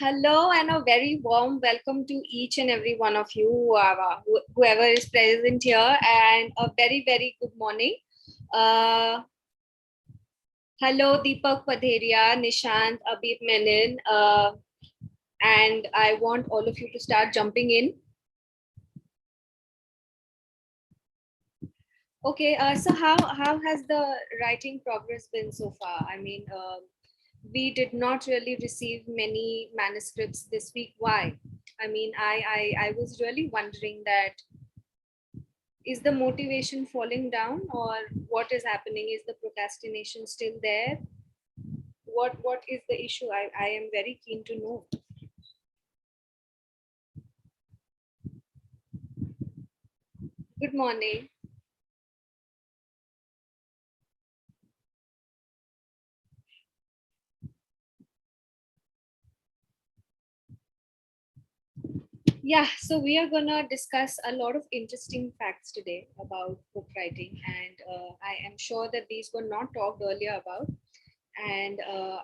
Hello and a very warm welcome to each and every one of you, whoever is present here, and a very, very good morning. Hello, Deepak Padheria, Nishant, Abhi Menon, and I want all of you to start jumping in. Okay, so how has the writing progress been so far? I mean, we did not really receive many manuscripts this week. Why? I mean, I was really wondering that, is the motivation falling down, or what is happening? Is the procrastination still there? What is the issue? I am very keen to know. Good morning. Yeah, so we are gonna discuss a lot of interesting facts today about book writing, and I am sure that these were not talked earlier about. And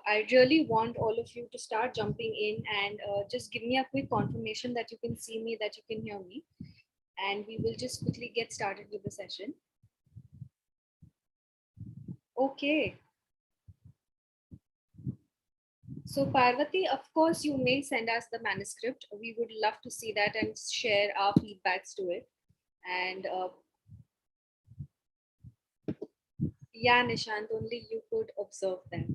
I really want all of you to start jumping in and just give me a quick confirmation that you can see me, that you can hear me, and we will just quickly get started with the session. Okay. So Parvati, of course, you may send us the manuscript. We would love to see that and share our feedbacks to it. And yeah, Nishant, only you could observe that.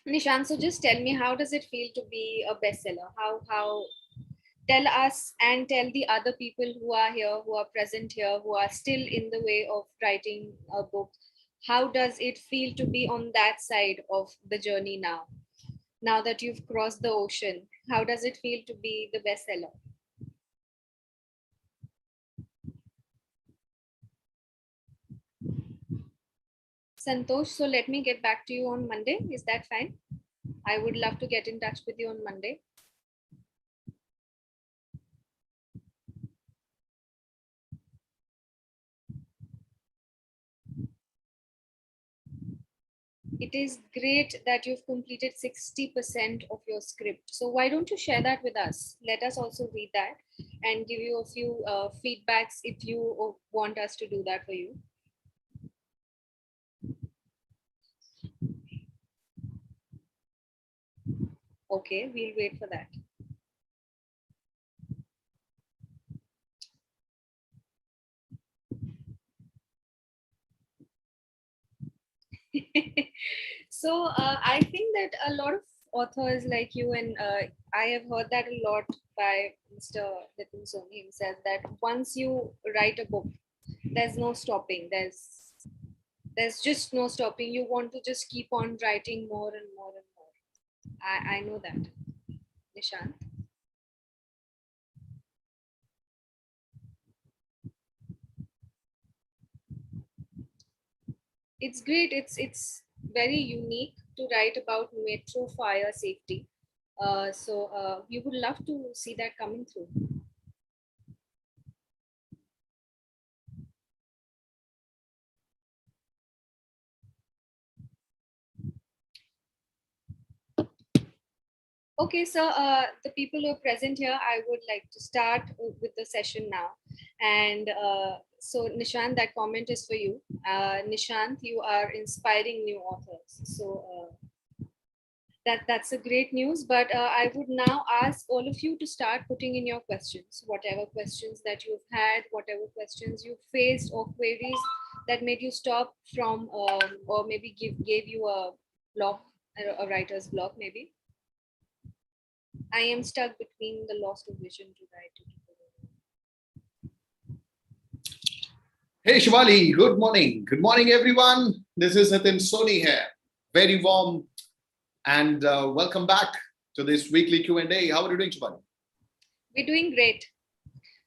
Nishant, so just tell me, how does it feel to be a bestseller? How tell us and tell the other people who are here, who are present here, who are still in the way of writing a book. How does it feel to be on that side of the journey now? Now that you've crossed the ocean, how does it feel to be the bestseller? Santosh, so let me get back to you on Monday. Is that fine? I would love to get in touch with you on Monday. It is great that you've completed 60% of your script. So why don't you share that with us? Let us also read that and give you a few feedbacks if you want us to do that for you. Okay, we'll wait for that. So I think that a lot of authors like you, and I have heard that a lot by Mr. Nitin Soni himself, that once you write a book, there's no stopping. There's just no stopping. You want to just keep on writing more and more and more. I know that. Nishant. It's great. It's very unique to write about metro fire safety. So we would love to see that coming through. Okay, so the people who are present here, I would like to start with the session now. And so Nishant, that comment is for you. Nishant, you are inspiring new authors. So that's a great news. But I would now ask all of you to start putting in your questions, whatever questions that you've had, whatever questions you faced or queries that made you stop from, or maybe gave you a block, a writer's block, maybe. I am stuck between the loss of vision to write. Hey Shivali, good morning. Good morning, everyone. This is Nitin Soni here. Very warm and welcome back to this weekly Q&A. How are you doing, Shivali? We're doing great.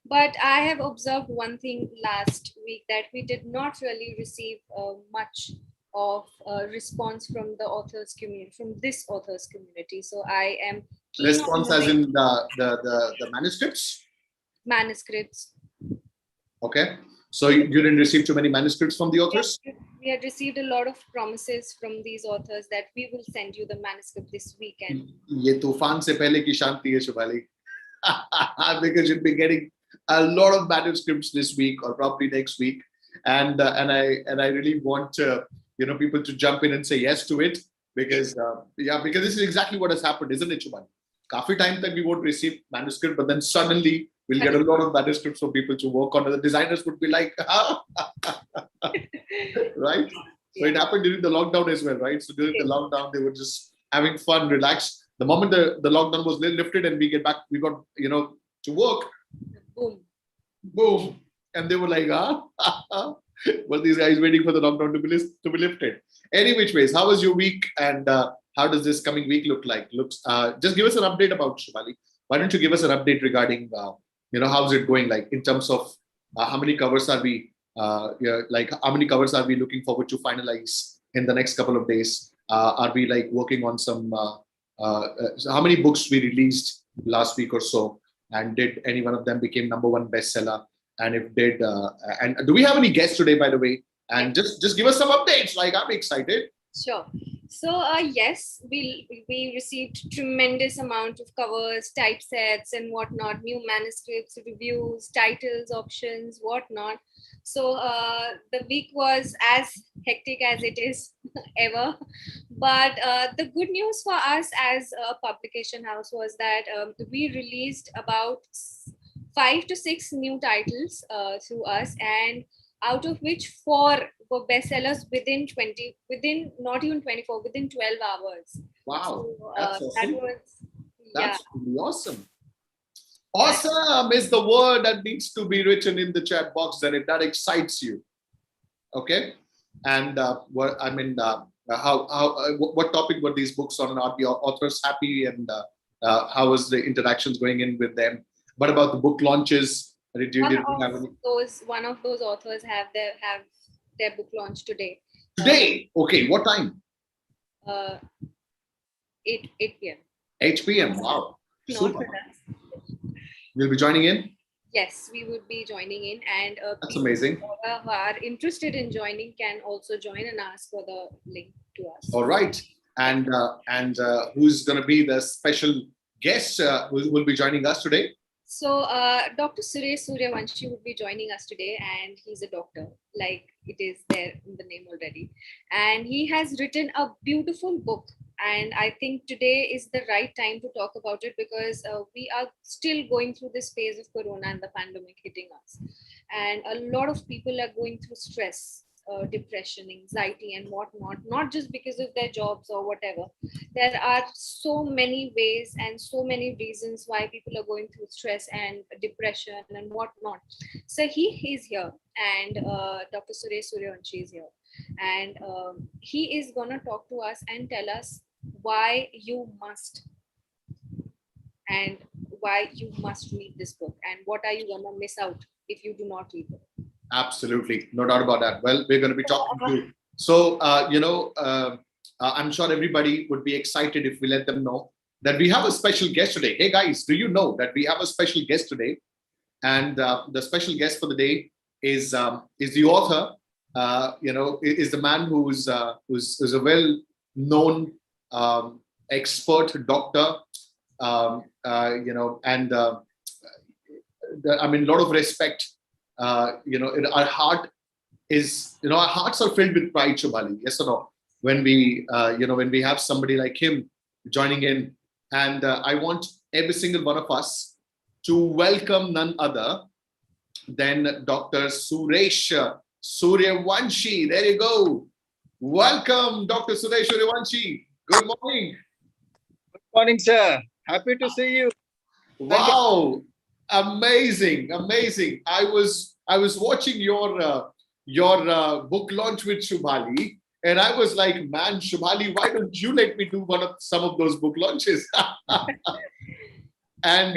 But I have observed one thing last week, that we did not really receive much of response from the authors community, from this authors community. So I am keen response as in the manuscripts? Manuscripts. Okay. So you didn't receive too many manuscripts from the authors? we had received a lot of promises from these authors that we will send you the manuscript this weekend. ये तूफान से पहले की शांति है Shivali. Because you'll be getting a lot of manuscripts this week or probably next week, and I really want people to jump in and say yes to it, because because this is exactly what has happened, isn't it, Shubhani? काफी time that we won't receive manuscript, but then suddenly we'll get a lot of manuscripts for people to work on, and the designers would be like, right? So it happened during the lockdown as well, right? So during the lockdown, they were just having fun, relaxed. The moment the lockdown was lifted and we got to work, Boom. boom, and they were like, well, these guys waiting for the lockdown to be lifted. Any which ways, how was your week, and how does this coming week look like? Just give us an update about Shivali. Why don't you give us an update regarding how's it going, like in terms of how many covers are we how many covers are we looking forward to finalize in the next couple of days? Are we like working on some how many books we released last week or so, and did any one of them became #1 bestseller? And if did, and do we have any guests today, by the way? And just give us some updates. Like, I'm excited. Sure. So yes, we received tremendous amount of covers, typesets, and whatnot, new manuscripts, reviews, titles, options, whatnot. So the week was as hectic as it is ever. But the good news for us as a publication house was that we released about 5 to 6 new titles through us, and out of which 4 were bestsellers within 12 hours. Wow, So that's awesome. that was, That's really awesome. Awesome is the word that needs to be written in the chat box, and if that excites you, okay. And what topic were these books on? Are the authors happy, and how was the interactions going in with them? What about the book launches? One of those authors have their book launch today. Today, okay. What time? 8 p.m. 8 p.m. Wow. Not for us. You'll be joining in? Yes, we would be joining in, and that's amazing. Who are interested in joining can also join and ask for the link to us. All right. And who's going to be the special guest who will be joining us today? So Dr. Suresh Suryavanshi would be joining us today, and he's a doctor, like it is there in the name already. And he has written a beautiful book, and I think today is the right time to talk about it, because we are still going through this phase of Corona and the pandemic hitting us. And a lot of people are going through stress, depression, anxiety, and whatnot, not just because of their jobs or whatever. There are so many ways and so many reasons why people are going through stress and depression and whatnot. So he is here, and Dr. Suresh Suryavanshi is here, and he is gonna talk to us and tell us why you must read this book, and what are you gonna miss out if you do not read it. Absolutely, no doubt about that. Well, we're going to be talking to you. So, I'm sure everybody would be excited if we let them know that we have a special guest today. Hey guys, do you know that we have a special guest today? And the special guest for the day is the author. Is the man who's a well-known expert doctor. And I mean, a lot of respect. Our hearts are filled with pride, Shubhali. Yes or no? When we have somebody like him joining in, and I want every single one of us to welcome none other than Dr. Suresh Suryavanshi. There you go. Welcome, Dr. Suresh Suryavanshi. Good morning. Good morning, sir. Happy to see you. Wow. Amazing. I was watching your book launch with Shubhali, and I was like, man, Shubhali, why don't you let me do some of those book launches? and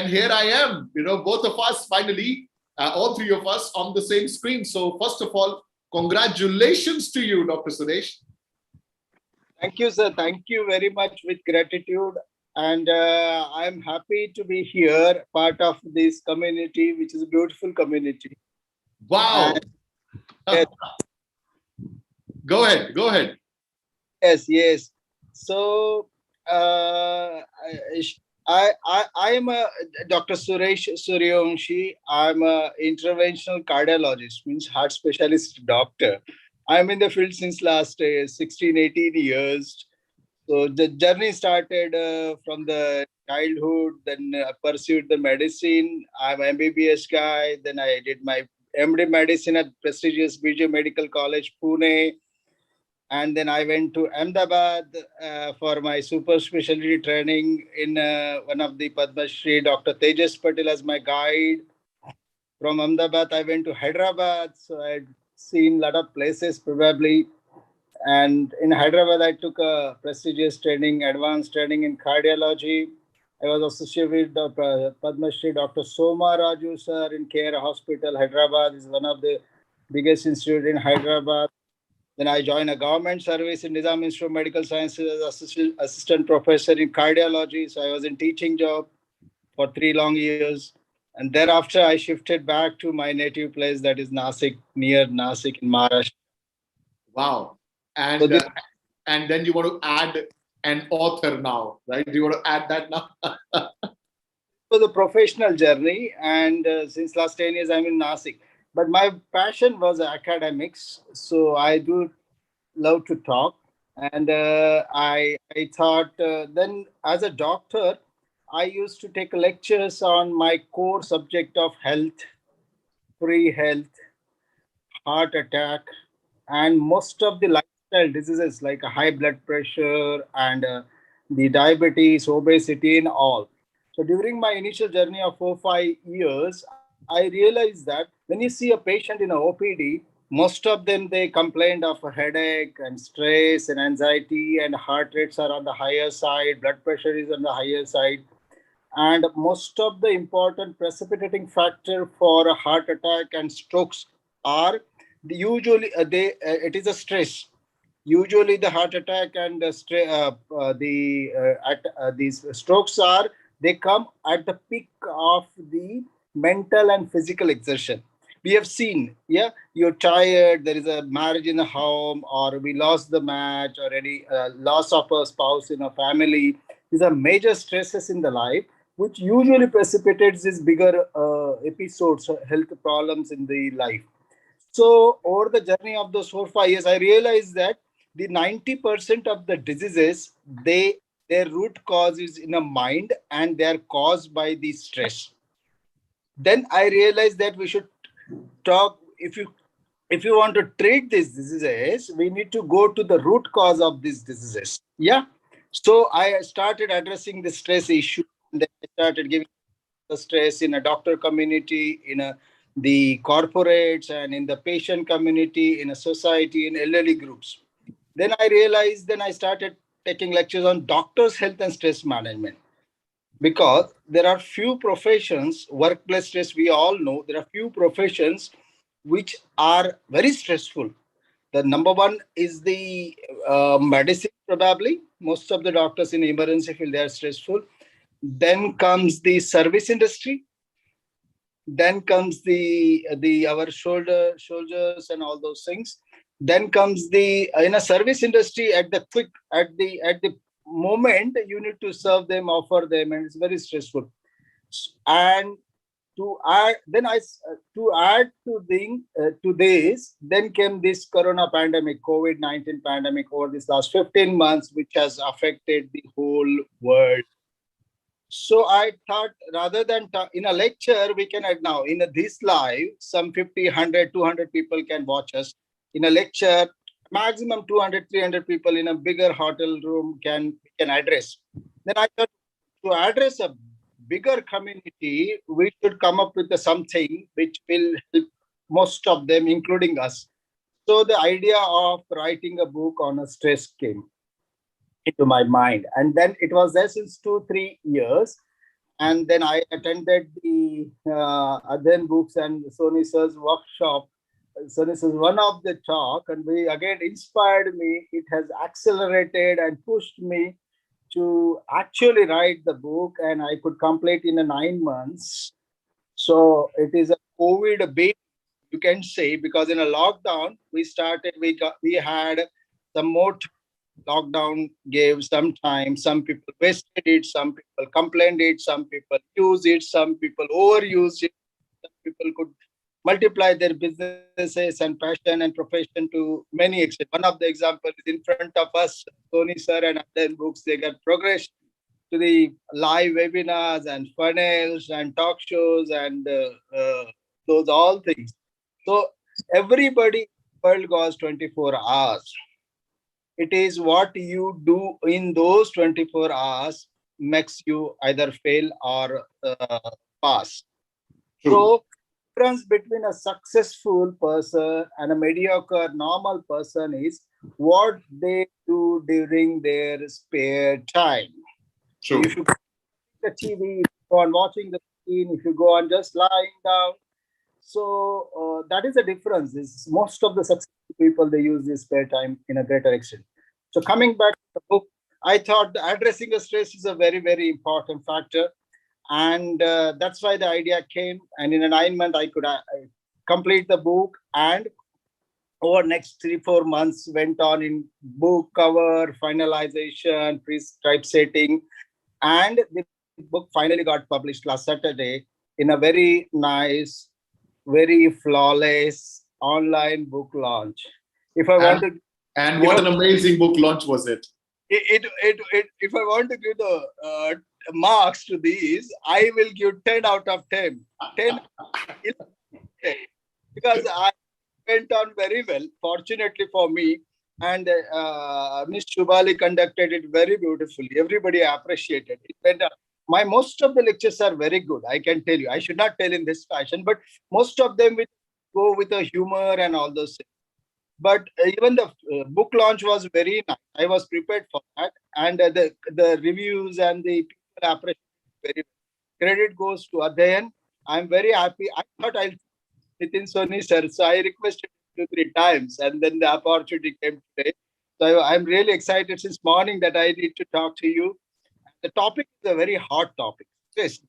here I am, both of us finally, all three of us on the same screen. So first of all, congratulations to you, Dr. Suresh. Thank you, sir. Thank you very much, with gratitude. And I'm happy to be here, part of this community, which is a beautiful community. Wow. Go ahead. Go ahead. Yes, yes. So I am a Dr. Suresh Suryonshi. I'm a interventional cardiologist, means heart specialist doctor. I'm in the field since last 16, 18 years. So the journey started from the childhood, then pursued the medicine. I'm MBBS guy. Then I did my MD medicine at prestigious BJ Medical College, Pune, and then I went to Ahmedabad for my super specialty training in one of the Padma Shri Dr. Tejas Patel as my guide. From Ahmedabad, I went to Hyderabad, so I'd seen a lot of places probably. And in Hyderabad, I took a prestigious training, advanced training in cardiology. I was associated with the Padma Shri Dr. Soma Raju sir in Care Hospital, Hyderabad. Is one of the biggest institute in Hyderabad. Then I joined a government service in Nizam Institute of Medical Sciences as assistant professor in cardiology. So I was in teaching job for 3 long years. And thereafter, I shifted back to my native place, that is Nasik, near Nasik in Maharashtra. Wow. So And this and then you want to add an author now, right? Do you want to add that now? was a professional journey. And since last 10 years, I'm in Nasik. But my passion was academics. So I do love to talk. And I thought then as a doctor, I used to take lectures on my core subject of health, free health, heart attack, and most of the lifestyle diseases like high blood pressure and the diabetes, obesity, and all. So during my initial journey of 4 5 years, I realized that when you see a patient in a OPD, most of them they complained of a headache and stress and anxiety, and heart rates are on the higher side, blood pressure is on the higher side, and most of the important precipitating factor for a heart attack and strokes are usually it is a stress. Usually the heart attack and these strokes are, they come at the peak of the mental and physical exertion. We have seen, yeah, you're tired, there is a marriage in the home, or we lost the match, or any loss of a spouse in a family. These are major stresses in the life, which usually precipitates these bigger episodes, health problems in the life. So over the journey of those 4 5 years, I realized that the 90% of the diseases, their root cause is in a mind, and they are caused by the stress. Then I realized that we should talk, if you want to treat these diseases, we need to go to the root cause of these diseases. Yeah. So I started addressing the stress issue, and then I started giving the stress in a doctor community, in the corporates, and in the patient community, in a society, in elderly groups. Then I realized, then I started taking lectures on doctors' health and stress management, because there are few professions, workplace stress, we all know, there are few professions which are very stressful. The number one is the medicine, probably. Most of the doctors in emergency field, they are stressful. Then comes the service industry. Then comes the our soldiers and all those things. Then comes the in a service industry, at the quick, at the moment you need to serve them, offer them, and it's very stressful. And to add then to add to this, then came this corona pandemic, COVID-19 pandemic, over this last 15 months, which has affected the whole world. So I thought, rather than in a lecture, we can add now in this live, some 50, 100, 200 people can watch us. In a lecture, maximum 200, 300 people in a bigger hotel room can address. Then I thought, to address a bigger community, we should come up with something which will help most of them, including us. So the idea of writing a book on a stress came into my mind. And then it was there since 2 3 years. And then I attended the Adhyyan books and Soni sir's workshop. Soni sir's one of the talk, and we again inspired me. It has accelerated and pushed me to actually write the book, and I could complete in 9 months. So it is a COVID baby. you can say, because in a lockdown we had some more lockdown gave some time. Some people wasted it, some people complained it, some people use it, some people overused it, some people could multiply their businesses and passion and profession to many extent. One of the examples is in front of us, Sony sir and Adhyyan books. They got progressed to the live webinars and funnels and talk shows and those all things. So everybody world goes 24 hours. It is what you do in those 24 hours makes you either fail or pass. True. So difference between a successful person and a mediocre normal person is what they do during their spare time. True. If you go on the TV, if you go on watching the screen, if you go on just lying down, so that is the difference. Is most of the successful people, they use this spare time in a greater extent. So coming back to the book, I thought addressing the stress is a very, very important factor, and that's why the idea came. And in a 9 month, I could complete the book, and over next 3-4 months went on in book cover finalization, typesetting, and the book finally got published last Saturday in a very nice, very flawless online book launch. If I want And to, and if what I, an amazing book launch was it? if I want to give the marks to these, I will give 10 out of 10. 10 because I went on very well, fortunately for me. And Miss Shubali conducted it very beautifully. Everybody appreciated it. And, my most of the lectures are very good. I can tell you. I should not tell in this fashion, but most of them will go with a humor and all those things. But even the book launch was very nice. I was prepared for that, and the reviews and the people appreciated very well. Credit goes to Adhyyan. I'm very happy. I thought I'll Nitin Soni sir, so I requested 2-3 times, and then the opportunity came today. So I'm really excited since morning that I need to talk to you. The topic is a very hot topic. Yes.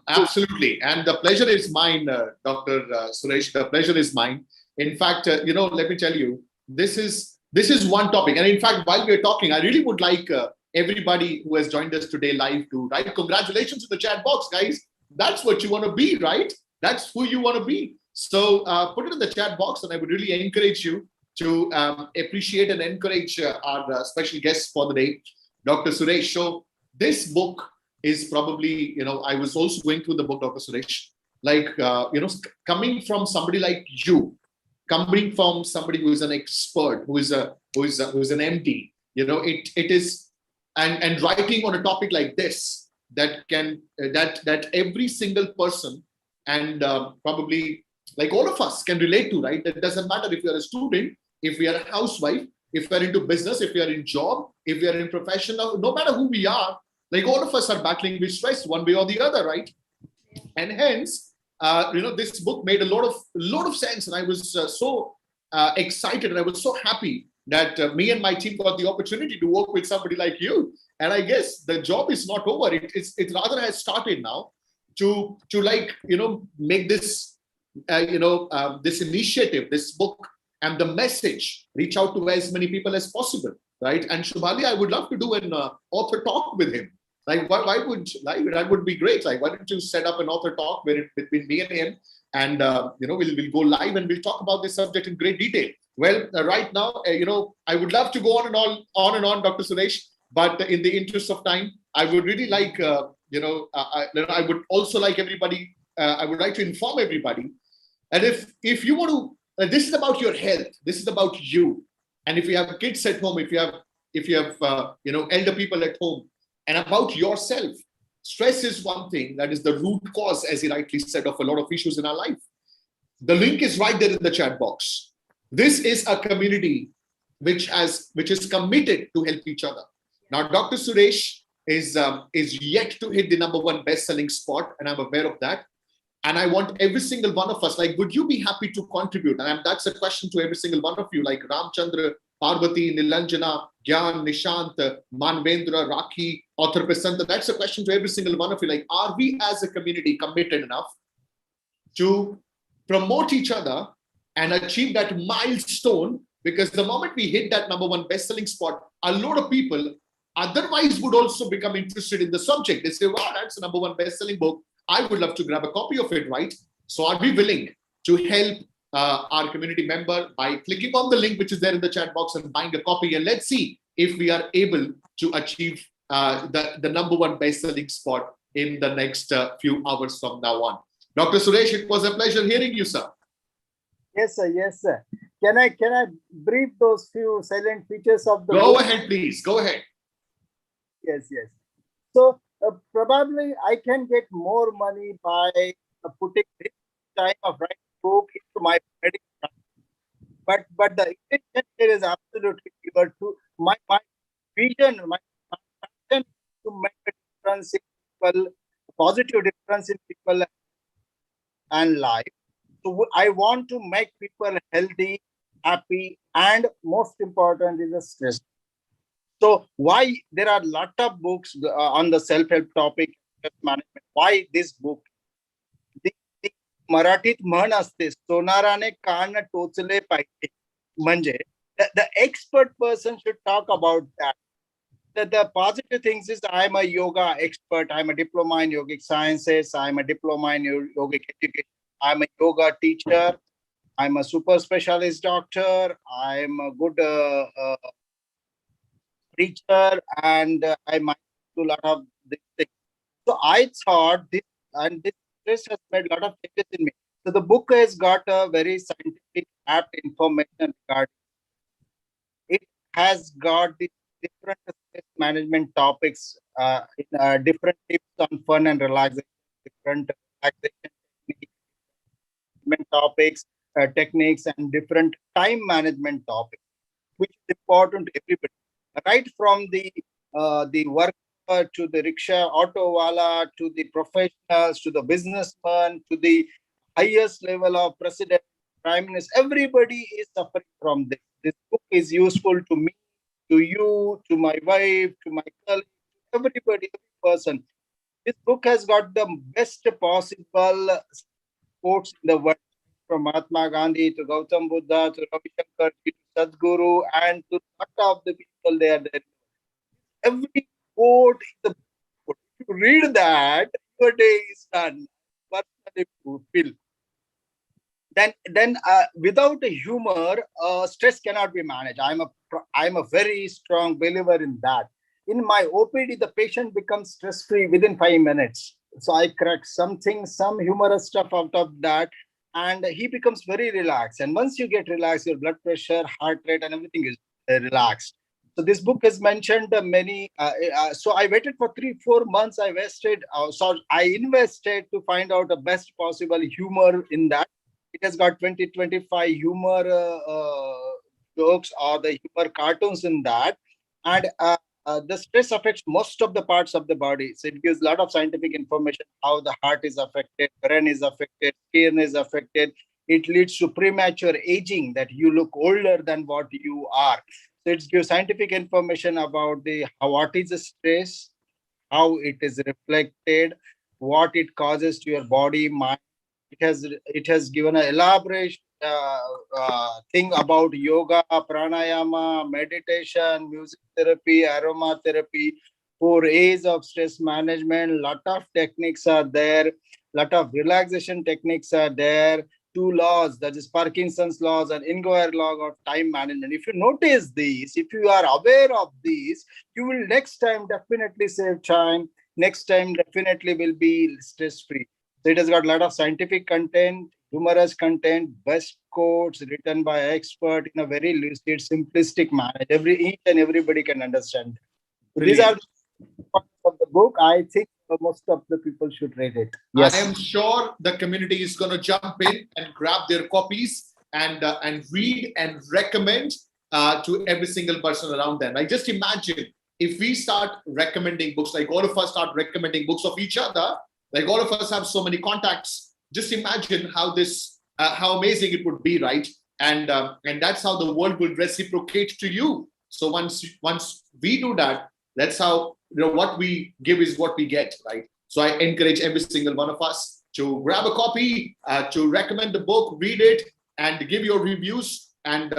Absolutely. And the pleasure is mine, Dr. Suresh. The pleasure is mine. In fact, let me tell you, this is one topic. And in fact, while we're talking, I really would like everybody who has joined us today live to write congratulations in the chat box, guys. That's what you want to be, right? That's who you want to be. So put it in the chat box, and I would really encourage you to appreciate and encourage our special guest for the day, Dr. Suresh. So this book is probably, I was also going through the book, Dr. Suresh, like, coming from somebody like you, coming from somebody who is an expert, who is an MD, it is, and writing on a topic like this that can, that every single person and probably like all of us can relate to, right? It doesn't matter if you're a student, if we are a housewife, if we're into business, if we are in job, if we are in professional, no matter who we are, like all of us are battling with stress one way or the other, right? And hence, this book made a lot of sense, and I was so excited, and I was so happy that me and my team got the opportunity to work with somebody like you. And I guess the job is not over; it rather has started now to like make this this initiative, this book, and the message reach out to as many people as possible, right? And Shubhali, I would love to do an author talk with him. Like, why would that would be great? Like, why don't you set up an author talk between me and him, and we'll go live and we'll talk about this subject in great detail. Well, right now, I would love to go on and on, Dr. Suresh, but in the interest of time, I would really like, I would also like everybody. I would like to inform everybody, and if you want to, this is about your health. This is about you, and if you have kids at home, if you have elder people at home, and about yourself. Stress is one thing that is the root cause, as he rightly said, of a lot of issues in our life. The link is right there in the chat box. This is a community which is committed to help each other. Now, Dr. Suresh is yet to hit the #1 best-selling spot, and I'm aware of that. And I want every single one of us, like, would you be happy to contribute? And that's a question to every single one of you, like Ramchandra, Parvati, Nilanjana, Gyan, Nishant, Manvendra, Rakhi, Author Prasanta. That's a question to every single one of you. Like, are we as a community committed enough to promote each other and achieve that milestone, because the moment we hit that number one best-selling spot, a lot of people otherwise would also become interested in the subject. They say, wow, that's the number one best-selling book. I would love to grab a copy of it, right? So are we willing to help our community member by clicking on the link which is there in the chat box and buying a copy? And let's see if we are able to achieve the number one best-selling spot in the next few hours from now on. Dr. Suresh, it was a pleasure hearing you, sir. Yes, sir. Yes, sir. Can I brief those few silent features of the Go book? ahead, please. Go ahead. Yes, yes. So probably I can get more money by putting this time of writing book into my medical practice. But the intention here is absolutely clear. To my vision, my passion is to make a difference in people, a positive difference in people and life. So I want to make people healthy, happy, and most important is the stress. So why there are a lot of books on the self-help topic, stress management. Why this book? The मराठीत म्हण असते सोनाराने कान टोचले पाहिजे म्हणजे the expert person should talk about that. The positive things is I'm a yoga expert, I'm a diploma in yogic sciences, I'm a diploma in yogic education, I'm a yoga teacher, I'm a super specialist doctor, I'm a good preacher, and I might do a lot of these things. So I thought this, and this has made a lot of changes in me. So the book has got a very scientific apt information regarding. It has got the different stress management topics, different tips on fun and relaxation, different relaxation topics, techniques, and different time management topics, which is important to everybody, right from the worker to the rickshaw, auto wala, to the professionals, to the businessman, to the highest level of president, prime minister. Everybody is suffering from this. This book is useful to me, to you, to my wife, to my colleague, everybody, every person. This book has got the best possible quotes in the world, from Mahatma Gandhi to Gautam Buddha to Ravi Shankar to Sadhguru and to lot of the people there. Every quote is the book. If you read that, your day is done. Personally fulfilled. Then without a humor, stress cannot be managed. I'm a very strong believer in that. In my OPD, the patient becomes stress free within 5 minutes. So I crack something, some humorous stuff out of that, and he becomes very relaxed. And once you get relaxed, your blood pressure, heart rate, and everything is relaxed. So this book has mentioned many. So I waited for 3-4 months. I wasted. So I invested to find out the best possible humor in that. It has got 20-25 humor jokes or the humor cartoons in that, and the stress affects most of the parts of the body. So it gives a lot of scientific information how the heart is affected, brain is affected, skin is affected. It leads to premature aging, that you look older than what you are. So it gives scientific information about what is the stress, how it is reflected, what it causes to your body, mind. It has given an elaborate thing about yoga, pranayama, meditation, music therapy, aromatherapy, 4 A's of stress management. Lot of techniques are there. Lot of relaxation techniques are there. 2 laws, that is Parkinson's laws and Ingoyer law of time management. If you notice these, if you are aware of these, you will next time definitely save time. Next time definitely will be stress free. So it has got a lot of scientific content, humorous content, best quotes written by expert in a very lucid, simplistic manner. Each and everybody can understand. So these are the parts of the book. I think most of the people should read it. Yes. I am sure the community is going to jump in and grab their copies and read and recommend to every single person around them. Like, just imagine if we start recommending books, like all of us start recommending books of each other. Like all of us have so many contacts. Just imagine how amazing it would be, right? And that's how the world will reciprocate to you. So once we do that, that's how what we give is what we get, right? So I encourage every single one of us to grab a copy, to recommend the book, read it, and give your reviews and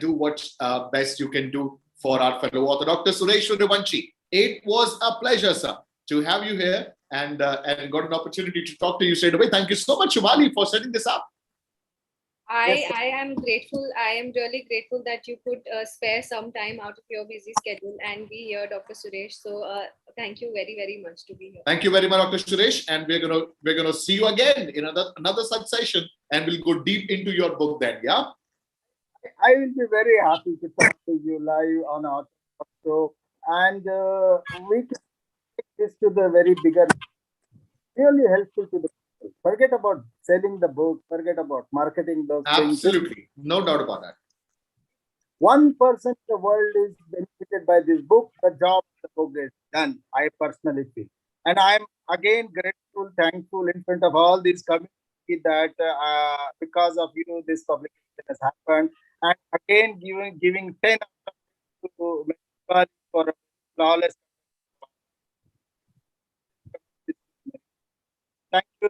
do what best you can do for our fellow author, Dr. Suresh Suryavanshi. It was a pleasure, sir, to have you here and got an opportunity to talk to you straight away. Thank you so much, Shivali, for setting this up. I am grateful. I am really grateful that you could spare some time out of your busy schedule and be here, Dr. Suresh. So thank you very, very much to be here. Thank you very much, Dr. Suresh. And we're gonna see you again in another such session, and we'll go deep into your book then. Yeah. I will be very happy to talk to you live on our show, and we can take this to the very bigger, really helpful to the people. Forget about selling the book, forget about marketing those things. Absolutely, no doubt about that. 1% of the world is benefited by this book. The job of the book is done, I personally feel. And I'm again grateful, thankful in front of all this community that because of you, this publication has happened. And again, giving 10 to for a flawless. Thank you.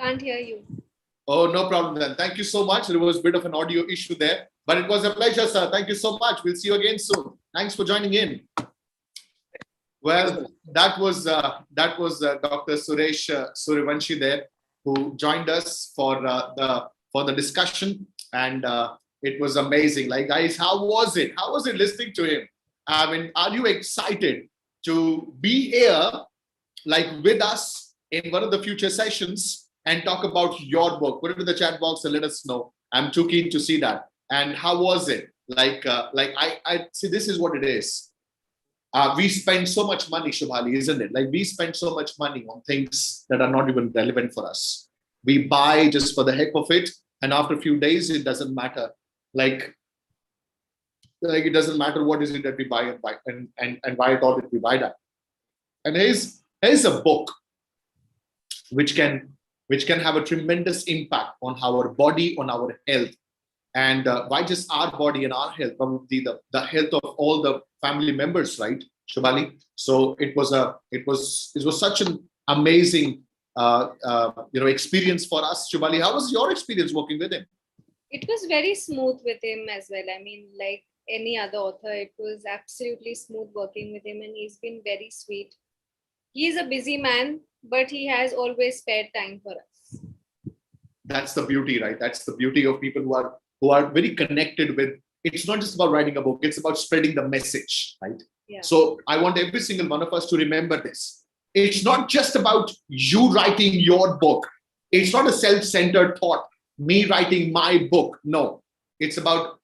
Can't hear you. Oh, no problem then. Thank you so much. There was a bit of an audio issue there, but it was a pleasure, sir. Thank you so much. We'll see you again soon. Thanks for joining in. Well, that was Dr. Suresh Suryavanshi there, who joined us for the discussion, and it was amazing. Like, guys, how was it? How was it listening to him? I mean, are you excited to be here, like with us in one of the future sessions and talk about your book? Put it in the chat box and let us know. I'm too keen to see that. And how was it? Like I see, this is what it is. We spend so much money, Shubhali, isn't it? Like, we spend so much money on things that are not even relevant for us. We buy just for the heck of it, and after a few days, it doesn't matter. Like it doesn't matter what is it that we buy and why at all did we buy that. And here's a book which can have a tremendous impact on our body, on our health, and why just our body and our health, probably the health of all the family members, right, Shubhali? So it was such an amazing experience for us, Shubhali. How was your experience working with him? It was very smooth with him as well. I mean, like any other author, it was absolutely smooth working with him, and he's been very sweet. He's a busy man, but he has always spared time for us. That's the beauty, right? That's the beauty of people who are very connected with. It's not just about writing a book, it's about spreading the message, right? Yeah. So I want every single one of us to remember this. It's not just about you writing your book. It's not a self-centered thought, me writing my book. No, it's about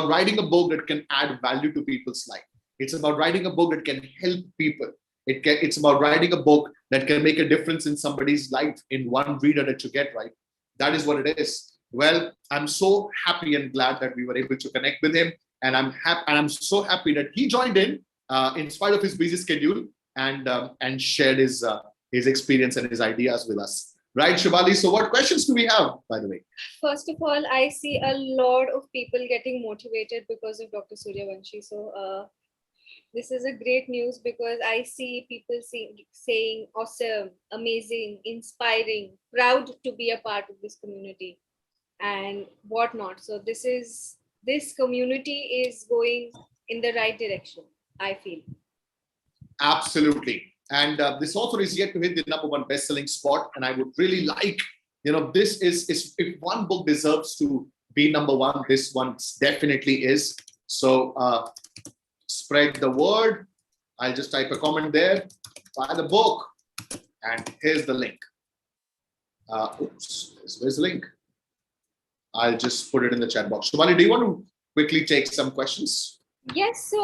writing a book that can add value to people's life. It's about writing a book that can help people. It's about writing a book that can make a difference in somebody's life in one reader that you get, right? That is what it is. Well, I'm so happy and glad that we were able to connect with him, and I'm so happy that he joined in spite of his busy schedule, and shared his experience and his ideas with us. Right, Shubhali? So what questions do we have, by the way? First of all, I see a lot of people getting motivated because of Dr. Suryavanshi. So this is a great news, because I see people saying awesome, amazing, inspiring, proud to be a part of this community and whatnot. So this community is going in the right direction, I feel. Absolutely. And this author is yet to hit the #1 best-selling spot. And I would really like, this is if one book deserves to be #1, this one definitely is. So spread the word. I'll just type a comment there. Buy the book. And here's the link. Where's the link? I'll just put it in the chat box. Shubhali, do you want to quickly take some questions? Yes, so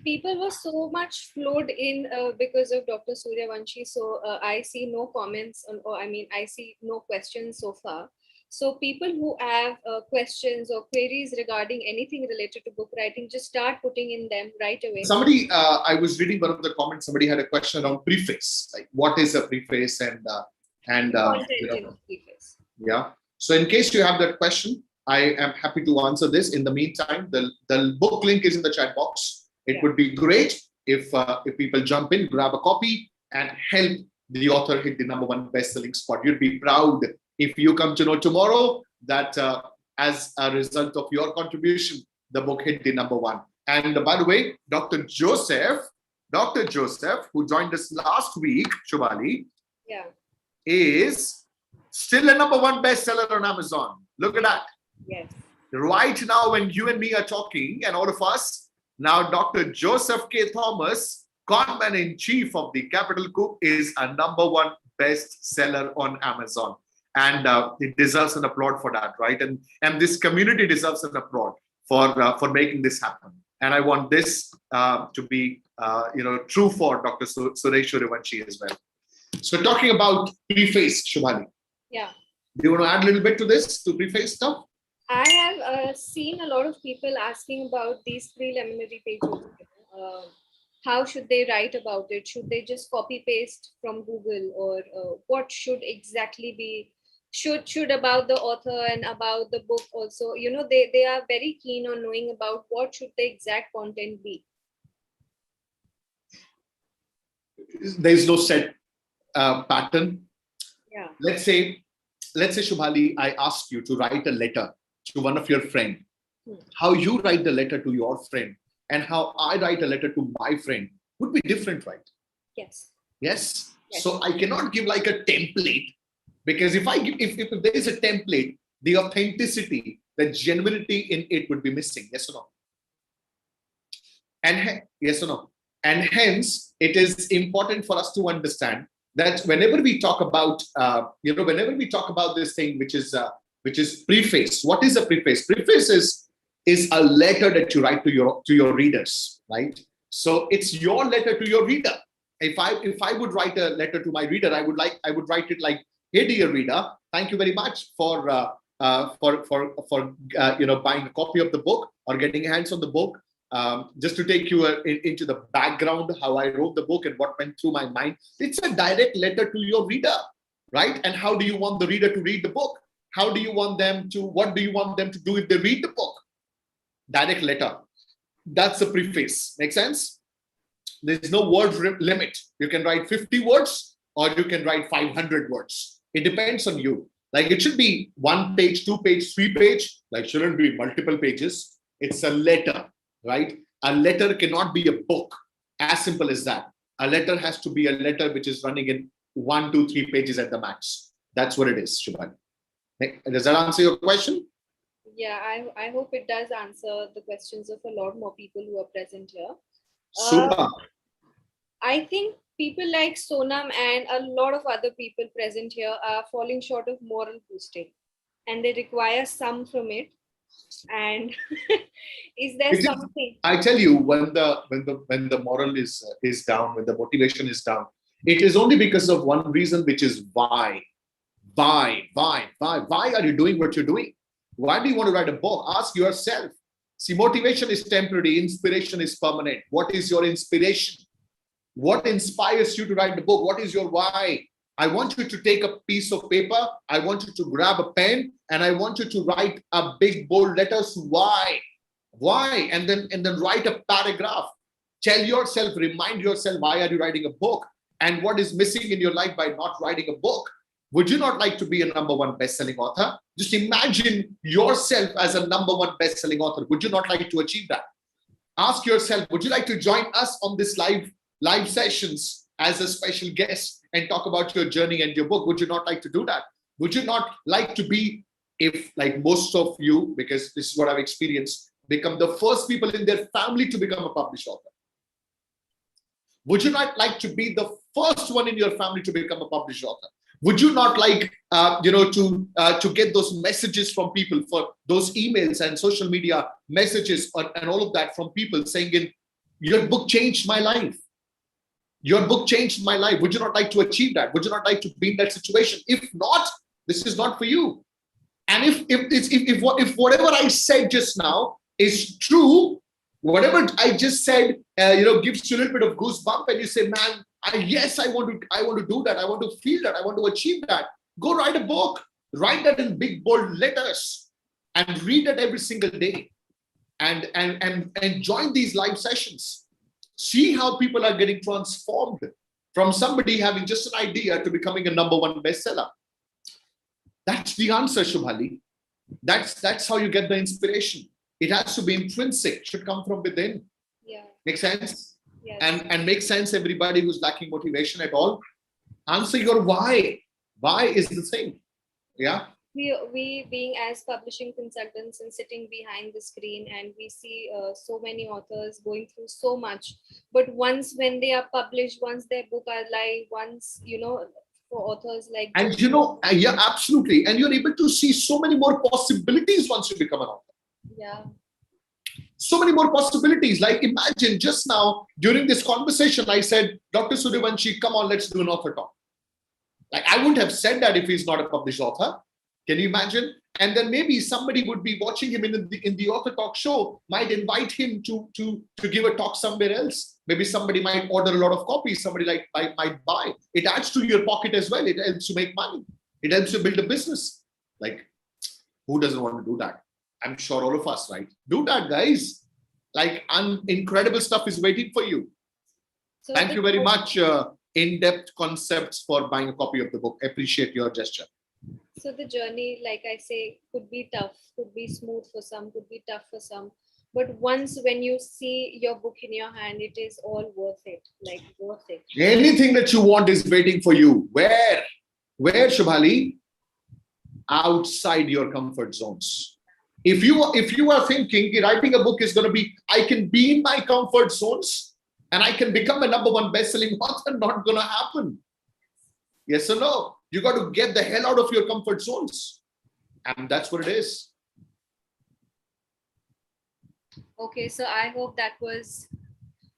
people were so much flowed in because of Dr. Suryavanshi. So I see no comments, I see no questions so far. So people who have questions or queries regarding anything related to book writing, just start putting in them right away. Somebody, I was reading one of the comments, somebody had a question around preface. Like, what is a preface and content in preface. Yeah. So in case you have that question, I am happy to answer this. In the meantime, the book link is in the chat box. It would be great if people jump in, grab a copy, and help the author hit the #1 best-selling spot. You'd be proud if you come to know tomorrow that as a result of your contribution, the book hit the #1. And by the way, Dr. Joseph, who joined us last week, Shubhali, Yeah. is still a #1 bestseller on Amazon. Look at that. Yes. Right now, when you and me are talking, and all of us, now Dr. Joseph K. Thomas, Conman in Chief of the Capital Group, is a #1 bestseller on Amazon. And it deserves an applaud for that, right? And this community deserves an applaud for making this happen. And I want this to be true for Dr. Suresh Surivanshi as well. So talking about preface, Shubhali. Yeah. Do you want to add a little bit to this, to preface stuff? I have seen a lot of people asking about these preliminary pages. How should they write about it? Should they just copy paste from Google, or what should exactly be should about the author and about the book also? They are very keen on knowing about what should the exact content be. There is no set pattern. Yeah. Let's say, Shubhali, I asked you to write a letter to one of your friend. How you write the letter to your friend and how I write a letter to my friend would be different, right? Yes. Yes. So I cannot give like a template, because if there is a template, the authenticity, the genuinity in it would be missing. Yes or no? And yes or no? And hence, it is important for us to understand that whenever we talk about, this thing, which is preface. What is a preface? Preface is a letter that you write to your readers, right? So it's your letter to your reader. If I would write a letter to my reader, I would write it like, "Hey, dear reader, thank you very much for buying a copy of the book or getting hands on the book. Just to take you into the background, how I wrote the book and what went through my mind." It's a direct letter to your reader, right? And how do you want the reader to read the book? What do you want them to do if they read the book? Direct letter. That's the preface. Make sense? There's no word limit. You can write 50 words or you can write 500 words. It depends on you. Like, it should be 1 page, 2 page, 3 page. Like, shouldn't be multiple pages. It's a letter, right? A letter cannot be a book. As simple as that. A letter has to be a letter which is running in 1, 2, 3 pages at the max. That's what it is, Shubhani. Does that answer your question? Yeah, I hope it does answer the questions of a lot more people who are present here. Super. I think people like Sonam and a lot of other people present here are falling short of moral boosting, and they require some from it. And is there something? I tell you, when the moral is down, when the motivation is down, it is only because of one reason, which is why. Why are you doing what you're doing? Why do you want to write a book? Ask yourself. See, motivation is temporary, inspiration is permanent. What is your inspiration? What inspires you to write the book? What is your why? I want you to take a piece of paper. I want you to grab a pen, and I want you to write a big bold letters. Why? And then write a paragraph. Tell yourself, remind yourself, why are you writing a book? And what is missing in your life by not writing a book? Would you not like to be a #1 best-selling author? Just imagine yourself as a #1 best-selling author. Would you not like to achieve that? Ask yourself, would you like to join us on this live sessions as a special guest and talk about your journey and your book? Would you not like to do that? Would you not like to be, if like most of you, because this is what I've experienced, become the first people in their family to become a published author? Would you not like to be the first one in your family to become a published author? Would you not like to get those messages from people, for those emails and social media messages and all of that from people saying, your book changed my life. Your book changed my life. Would you not like to achieve that? Would you not like to be in that situation? If not, this is not for you. And if whatever I said just now is true, whatever I just said, gives you a little bit of goosebump, and you say, man, yes, I want to do that. I want to feel that. I want to achieve that. Go write a book. Write that in big bold letters and read it every single day. And join these live sessions. See how people are getting transformed from somebody having just an idea to becoming a #1 bestseller? That's the answer, Shubhali. That's how you get the inspiration. It has to be intrinsic, should come from within. Yeah. Make sense? Yes. And make sense, everybody who's lacking motivation at all. Answer your why. Why is the thing. Yeah. We being as publishing consultants and sitting behind the screen, and we see so many authors going through so much, but once when they are published, once their book are live, once for authors like And yeah, absolutely. And you're able to see so many more possibilities once you become an author. Yeah. So many more possibilities. Like imagine just now during this conversation, I said, Dr. Suryavanshi, come on, let's do an author talk. Like I wouldn't have said that if he's not a published author. Can you imagine? And then maybe somebody would be watching him in the author talk show, might invite him to give a talk somewhere else. Maybe somebody might order a lot of copies. Somebody might buy. It adds to your pocket as well. It helps you make money. It helps you build a business. Like, who doesn't want to do that? I'm sure all of us, right? Do that, guys. Like, incredible stuff is waiting for you. So thank you very much. In-depth concepts for buying a copy of the book. Appreciate your gesture. So the journey, like I say, could be tough, could be smooth for some, could be tough for some. But once when you see your book in your hand, it is all worth it, like worth it. Anything that you want is waiting for you. Where, Shubhali? Outside your comfort zones. If you are thinking writing a book is going to be, I can be in my comfort zones and I can become a #1 best-selling author, not going to happen. Yes or no? You got to get the hell out of your comfort zones. And that's what it is. Okay, so I hope that was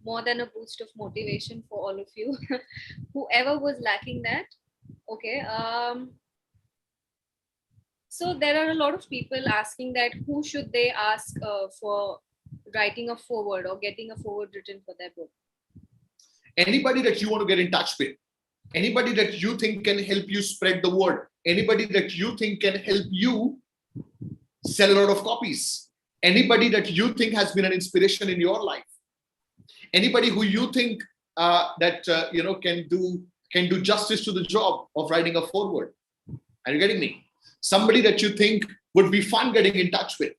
more than a boost of motivation for all of you. Whoever was lacking that. Okay. So there are a lot of people asking that who should they ask for writing a foreword or getting a foreword written for their book? Anybody that you want to get in touch with. Anybody that you think can help you spread the word. Anybody that you think can help you sell a lot of copies. Anybody that you think has been an inspiration in your life. Anybody who you think can do justice to the job of writing a foreword. Are you getting me? Somebody that you think would be fun getting in touch with.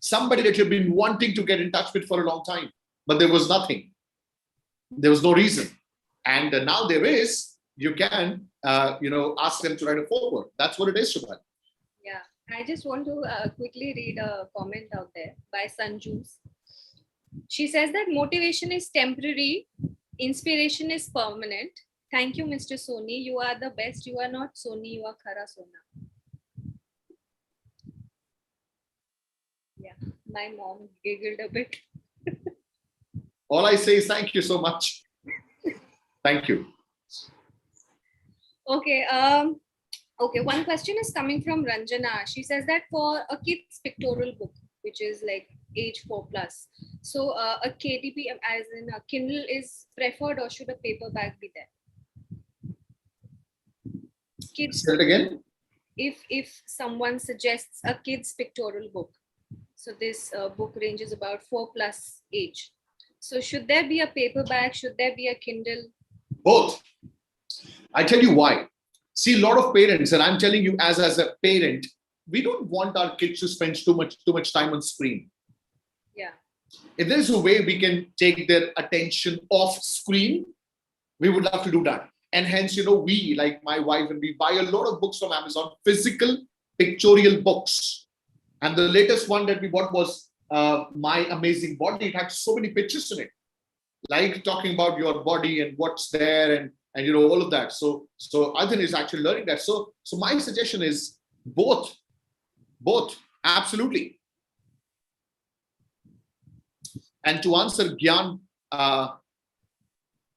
Somebody that you've been wanting to get in touch with for a long time, but there was nothing. There was no reason. And now there is. You can, ask them to write a foreword. That's what it is, Shubhali. Yeah, I just want to quickly read a comment out there by Sanju's. She says that motivation is temporary, inspiration is permanent. Thank you, Mr. Soni. You are the best. You are not Soni. You are Khara Sona. Yeah, my mom giggled a bit. All I say is thank you so much. Thank you. Okay. Okay. One question is coming from Ranjana. She says that for a kid's pictorial book, which is like age 4+, so a KDP as in a Kindle is preferred, or should a paperback be there? Kids. Say it again. If someone suggests a kid's pictorial book, so this book ranges about 4+ age. So should there be a paperback? Should there be a Kindle? Both. I tell you why. See, a lot of parents, and I'm telling you as a parent, we don't want our kids to spend too much time on screen. Yeah. If there's a way we can take their attention off screen, we would love to do that. And hence, we, like my wife, and we buy a lot of books from Amazon, physical pictorial books. And the latest one that we bought was My Amazing Body. It had so many pictures in it, like talking about your body and what's there and all of that. So Adhyyan is actually learning that. So my suggestion is both, absolutely. And to answer Gyan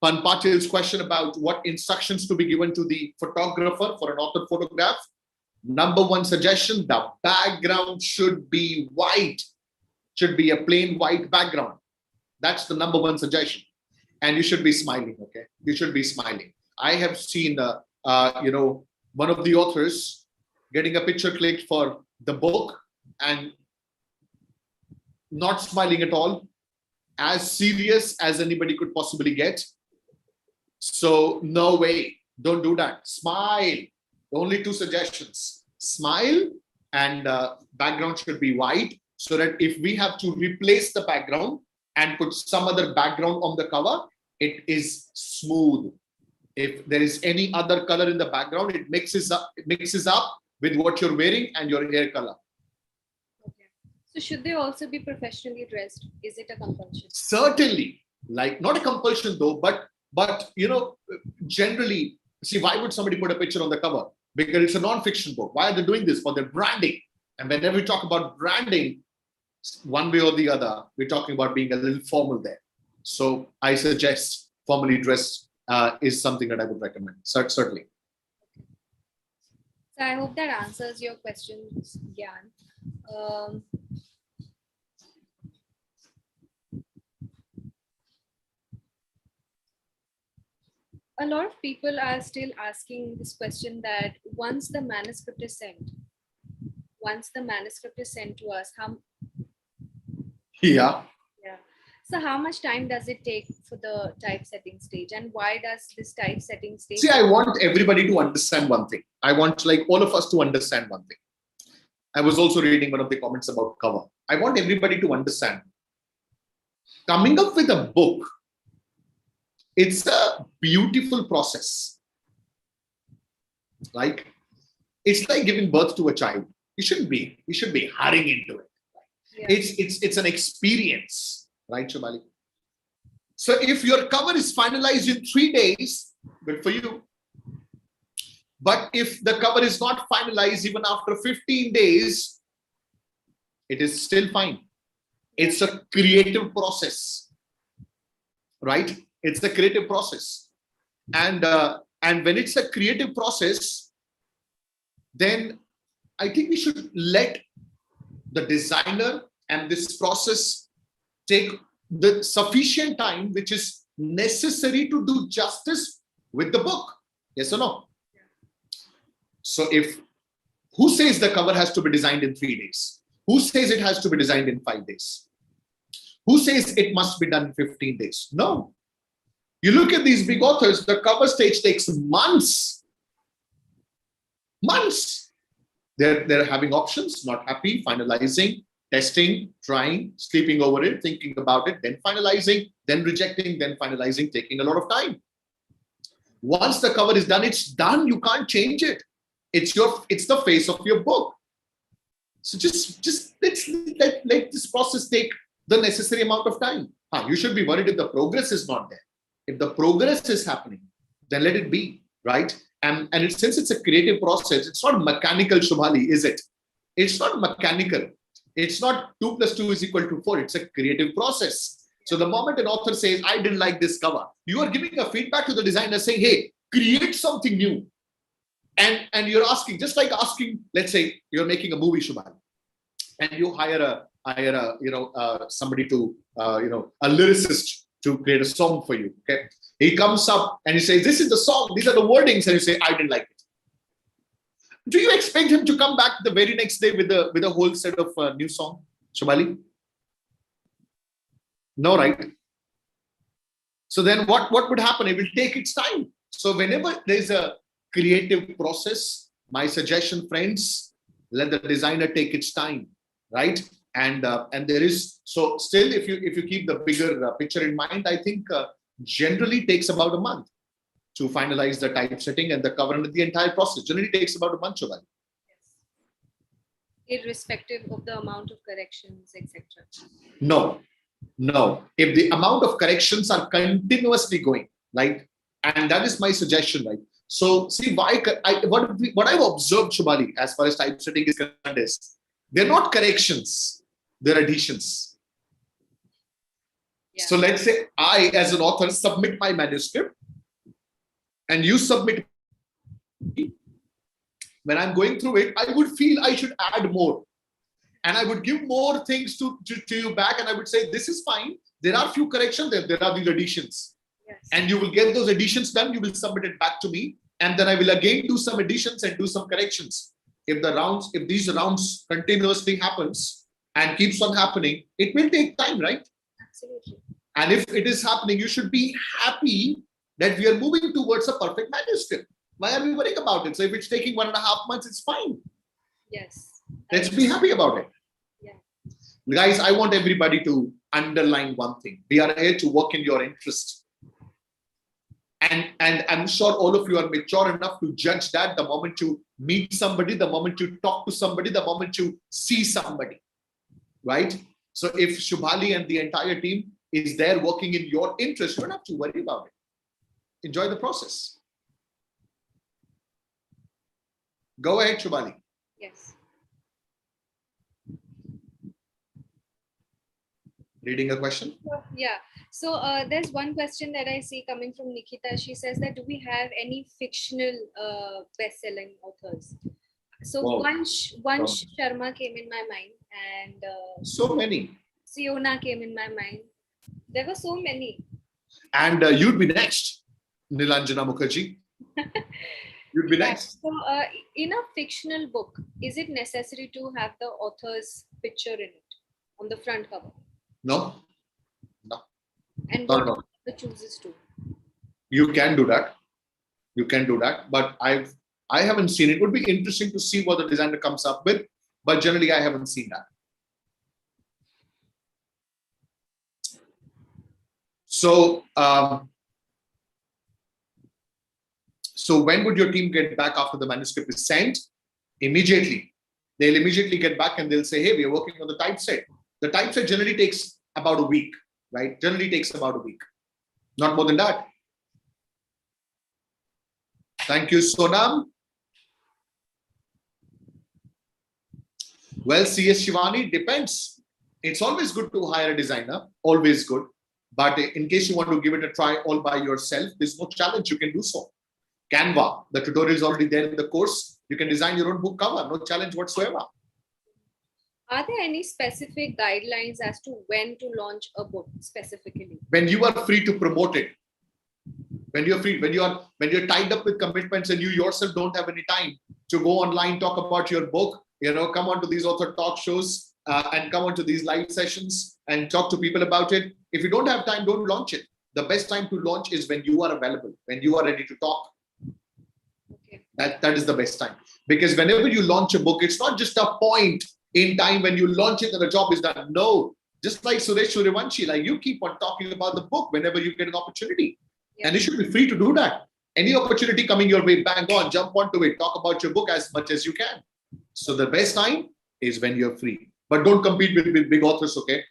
Panpatil's question about what instructions to be given to the photographer for an author photograph, #1 suggestion: the background should be white, should be a plain white background. That's the #1 suggestion. And you should be smiling, okay? You should be smiling. I have seen, one of the authors getting a picture clicked for the book and not smiling at all, as serious as anybody could possibly get. So no way. Don't do that. Smile. Only two suggestions. Smile and background should be white so that if we have to replace the background and put some other background on the cover, it is smooth. If there is any other color in the background, it mixes up with what you're wearing and your hair color. Okay. So should they also be professionally dressed? Is it a compulsion? Certainly, like not a compulsion though, but generally, see, why would somebody put a picture on the cover? Because it's a non-fiction book. Why are they doing this? For their branding. And whenever we talk about branding, one way or the other, we're talking about being a little formal there. So I suggest formally dressed is something that I would recommend. Certainly. So I hope that answers your questions, Gyan. A lot of people are still asking this question that once the manuscript is sent to us, Yeah. so how much time does it take for the typesetting stage, and why does this typesetting stage? See, I want everybody to understand one thing. I want like all of us to understand one thing. I was also reading one of the comments about cover. I want everybody to understand. Coming up with a book, it's a beautiful process. Like it's like giving birth to a child. You should be hurrying into it. Yeah. It's an experience, right, Shubhali? So if your cover is finalized in 3 days, good for you. But if the cover is not finalized even after 15 days, it is still fine. It's a creative process, right? It's a creative process. And when it's a creative process, then I think we should let the designer and this process take the sufficient time which is necessary to do justice with the book. Yes or no? So who says the cover has to be designed in 3 days? Who says it has to be designed in 5 days? Who says it must be done in 15 days? No. You look at these big authors, the cover stage takes months. Months. They're having options, not happy, finalizing, testing, trying, sleeping over it, thinking about it, then finalizing, then rejecting, then finalizing, taking a lot of time. Once the cover is done, it's done. You can't change it. It's the face of your book. So just let this process take the necessary amount of time. You should be worried if the progress is not there. If the progress is happening, then let it be, right? And since it's a creative process, it's not mechanical, Shubhali, is it? It's not mechanical. It's not 2 + 2 = 4. It's a creative process. So the moment an author says, I didn't like this cover, you are giving a feedback to the designer saying, hey, create something new. And you're asking, just like asking, let's say you're making a movie, Shubhali, and you hire somebody to, a lyricist to create a song for you. Okay. He comes up and he says, this is the song, these are the wordings, and you say, I didn't like it. Do you expect him to come back the very next day with a whole set of new song, Shubhali? No, right? So then what would happen? It will take its time. So whenever there's a creative process, my suggestion, friends, let the designer take its time, right? And there is, so still, if you keep the bigger picture in mind, I think generally takes about a month to finalize the typesetting and the cover, and the entire process generally takes about a month, Shubhali. Yes. Irrespective of the amount of corrections, etc. No. If the amount of corrections are continuously going, like, and that is my suggestion, right? So see, what I've observed, Shubhali, as far as typesetting is concerned, is they're not corrections, they're additions. Yeah. So let's say I, as an author, submit my manuscript, and you submit. When I'm going through it, I would feel I should add more. And I would give more things to you back, and I would say, this is fine. There are few corrections, there are these additions. Yes. And you will get those additions done, you will submit it back to me, and then I will again do some additions and do some corrections. If these rounds continuously happens and keeps on happening, it will take time, right? Absolutely. And if it is happening, you should be happy that we are moving towards a perfect manuscript. Why are we worrying about it? So if it's taking 1.5 months, it's fine. Yes. Let's be happy about it. Yeah. Guys, I want everybody to underline one thing. We are here to work in your interest. And I'm sure all of you are mature enough to judge that the moment you meet somebody, the moment you talk to somebody, the moment you see somebody, right? So if Shubhali and the entire team is there working in your interest, you don't have to worry about it. Enjoy the process. Go ahead, Shubhali. Yes. Reading a question? Yeah. So there's one question that I see coming from Nikita. She says that do we have any fictional best-selling authors? So Wow. Vansh Sharma came in my mind, and so many. Siona came in my mind. There were so many. And you'd be next, Nilanjana Mukherjee. You'd be next. So in a fictional book, is it necessary to have the author's picture in it on the front cover? No. And what if the chooses to? You can do that. You can do that. But I haven't seen it. It would be interesting to see what the designer comes up with. But generally, I haven't seen that. So, so when would your team get back after the manuscript is sent? Immediately. They'll immediately get back and they'll say, hey, we are working on the typeset. The typeset generally takes about a week, right? Generally takes about a week. Not more than that. Thank you, Sonam. Well, CS Shivani, depends. It's always good to hire a designer, always good. But in case you want to give it a try all by yourself, there's no challenge, you can do so. Canva, the tutorial is already there in the course. You can design your own book cover, no challenge whatsoever. Are there any specific guidelines as to when to launch a book specifically? When you are free to promote it, when you're free, when you're tied up with commitments and you yourself don't have any time to go online, talk about your book, come onto these author talk shows and come onto these live sessions and talk to people about it. If you don't have time, don't launch it. The best time to launch is when you are available, when you are ready to talk. Okay. That is the best time. Because whenever you launch a book, it's not just a point in time when you launch it and the job is done. No, just like Suresh Suryavanshi, like you keep on talking about the book whenever you get an opportunity. Yeah. And you should be free to do that. Any opportunity coming your way, bang on, jump onto it, talk about your book as much as you can. So the best time is when you're free. But don't compete with big authors, okay?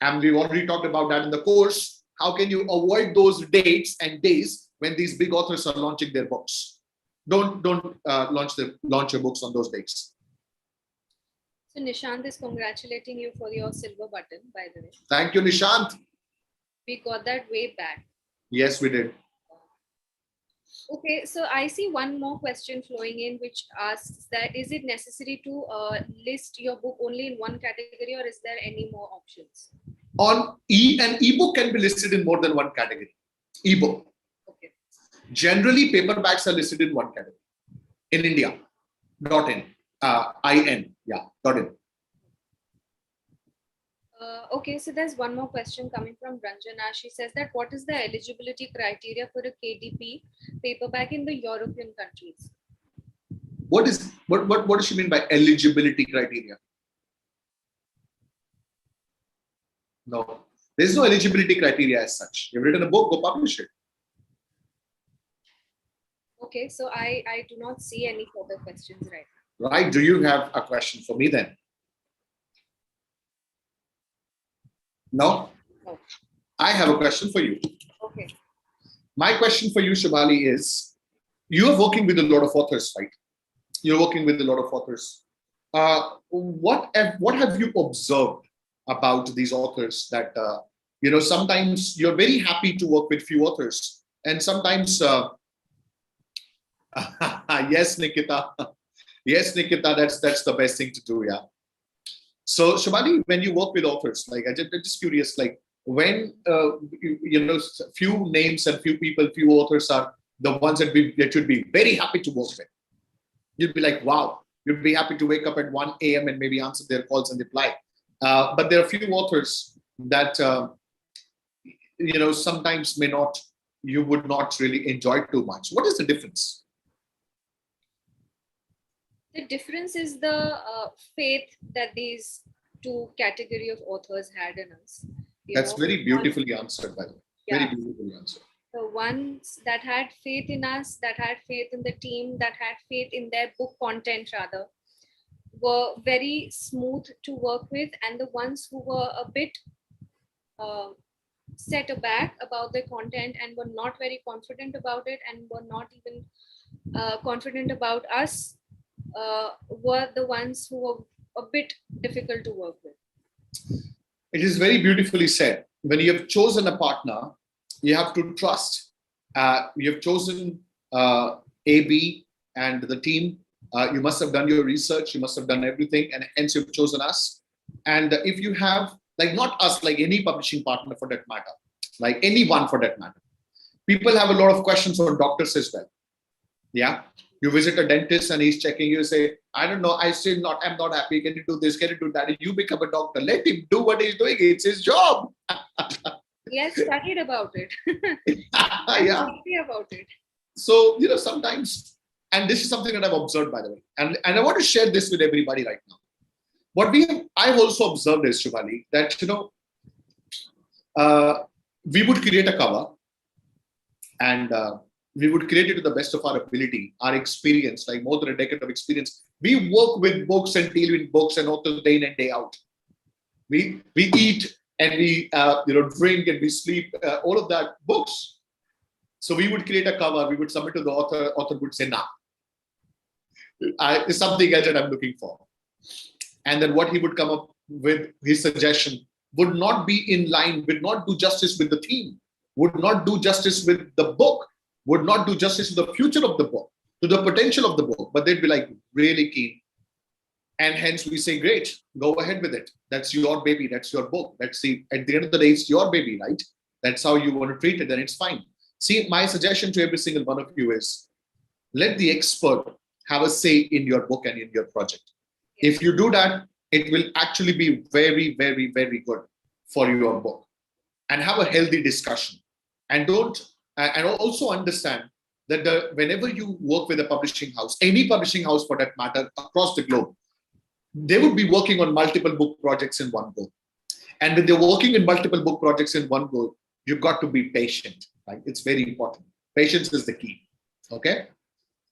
And we've already talked about that in the course. How can you avoid those dates and days when these big authors are launching their books? Don't launch your books on those dates. So Nishant is congratulating you for your silver button, by the way. Thank you, Nishant. We got that way back. Yes, we did. Okay, so I see one more question flowing in, which asks that is it necessary to list your book only in one category, or is there any more options? An ebook can be listed in more than one category. Ebook. Okay. Generally, paperbacks are listed in one category. In India, not in. IN, yeah, not in. Okay, so there's one more question coming from Ranjana. She says that what is the eligibility criteria for a KDP paperback in the European countries? What does she mean by eligibility criteria? No, there's no eligibility criteria as such. You've written a book, go publish it. Okay, so I do not see any further questions right now. Right, do you have a question for me then? No? No. I have a question for you. Okay. My question for you, Shubhali, is you are working with a lot of authors, right? You're working with a lot of authors. What have you observed about these authors that, sometimes you're very happy to work with few authors and sometimes, yes, Nikita. Yes, Nikita, that's the best thing to do, yeah. So, Shubhali, when you work with authors, like I'm just curious, like when few names and few people, few authors are the ones that you'd be very happy to work with. You'd be like, wow, you'd be happy to wake up at 1 a.m. and maybe answer their calls and reply. But there are a few authors that sometimes may not you would not really enjoy too much. What is the difference? The difference is the faith that these two category of authors had in us. That's very beautifully answered, by the way. Yeah. Very beautifully answered. The ones that had faith in us, that had faith in the team, that had faith in their book content rather, were very smooth to work with, and the ones who were a bit set aback about their content and were not very confident about it and were not even confident about us were the ones who were a bit difficult to work with. It is very beautifully said. When you have chosen a partner, you have to trust. You have chosen AB and the team. You must have done your research. You must have done everything, and hence you've chosen us. And if you have, like not us, like any publishing partner for that matter, like anyone for that matter, people have a lot of questions on doctors as well. Yeah. You visit a dentist and he's checking you, say, I don't know, I'm not happy. Can you do this? Can you do that? You become a doctor. Let him do what he's doing. It's his job. Yes, studied about it. Yeah. About it. So, sometimes, and this is something that I've observed, by the way, and I want to share this with everybody right now. What I've also observed is, Shivali, that, we would create a cover and we would create it to the best of our ability, our experience, like more than a decade of experience. We work with books and deal with books and authors day in and day out. We eat and we drink and we sleep, all of that, books. So we would create a cover, we would submit to the author would say, nah, it's something else that I'm looking for. And then what he would come up with, his suggestion, would not be in line, would not do justice with the theme, would not do justice with the book, would not do justice to the future of the book, to the potential of the book, but they'd be like really keen. And hence we say, great, go ahead with it. That's your baby, that's your book. At the end of the day, it's your baby, right? That's how you want to treat it, then it's fine. See, my suggestion to every single one of you is, let the expert have a say in your book and in your project. If you do that, it will actually be very, very, very good for your book. And have a healthy discussion. And also understand that whenever you work with a publishing house, any publishing house for that matter, across the globe, they would be working on multiple book projects in one go. And when they're working in multiple book projects in one go, you've got to be patient. Right? It's very important. Patience is the key. Okay.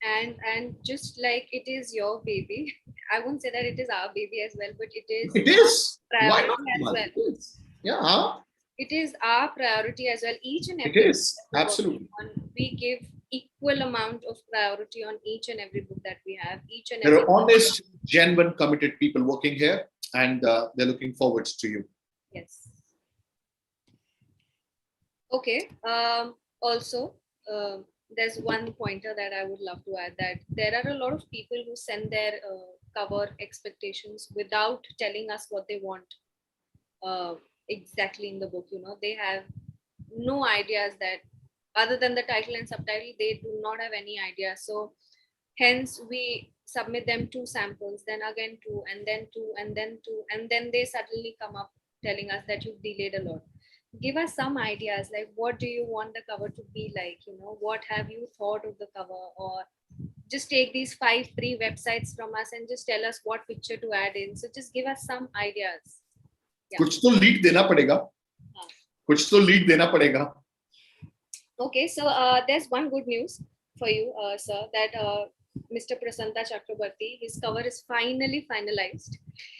And just like it is your baby, I won't say that it is our baby as well, but it is. It is. Why not as well? It is. Yeah. It is our priority as well. Each and every. It is absolutely. We give equal amount of priority on each and every book that we have. There are honest, genuine, committed people working here, and they're looking forward to you. Yes. Okay. Also, there's one pointer that I would love to add, that there are a lot of people who send their cover expectations without telling us what they want exactly in the book. They have no ideas, that other than the title and subtitle, they do not have any idea. So hence we submit them 2 samples, then again 2, and then 2, and then 2, and then they suddenly come up telling us that you've delayed a lot. Give us some ideas, like what do you want the cover to be like? What have you thought of the cover? Or just take these 5 free websites from us and just tell us what picture to add in. So just give us some ideas. कुछ तो lead देना पड़ेगा. कुछ तो lead देना पड़ेगा. Okay, so there's one good news for you, sir, that Mr. Prasanta Chakrabarti, his cover is finally finalized.